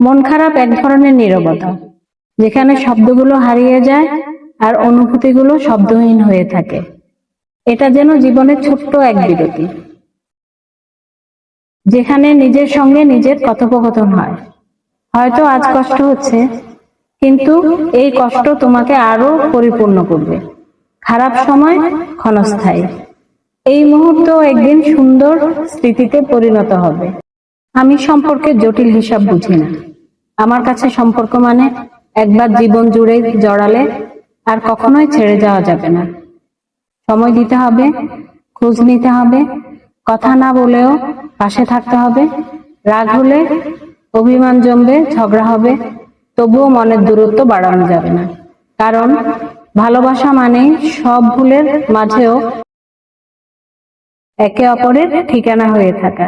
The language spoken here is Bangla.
মন খারাপ এক ধরনের নীরবতা, যেখানে শব্দগুলো হারিয়ে যায় আর অনুভূতিগুলো শব্দহীন হয়ে থাকে। এটা যেন জীবনের ছোট্ট এক বিরতি, যেখানে নিজের সঙ্গে নিজের কথোপকথন হয়। হয়তো আজ কষ্ট হচ্ছে, কিন্তু এই কষ্ট তোমাকে আরো পরিপূর্ণ করবে। খারাপ সময় ক্ষণস্থায়ী, এই মুহূর্ত একদিন সুন্দর স্মৃতিতে পরিণত হবে। আমি সম্পর্কে জটিল হিসাব বুঝি না। আমার কাছে সম্পর্ক মানে একবার জীবন জুড়ে জড়ালে আর কখনোই ছেড়ে যাওয়া যাবে না। সময় দিতে হবে, খোঁজ নিতে হবে, কথা না বলেও পাশে থাকতে হবে। রাগ হলে, অভিমান জমবে, ঝগড়া হবে, তবুও মনের দূরত্ব বাড়ানো যাবে না। কারণ ভালোবাসা মানে সব ভুলের মাঝেও একে অপরের ঠিকানা হয়ে থাকা।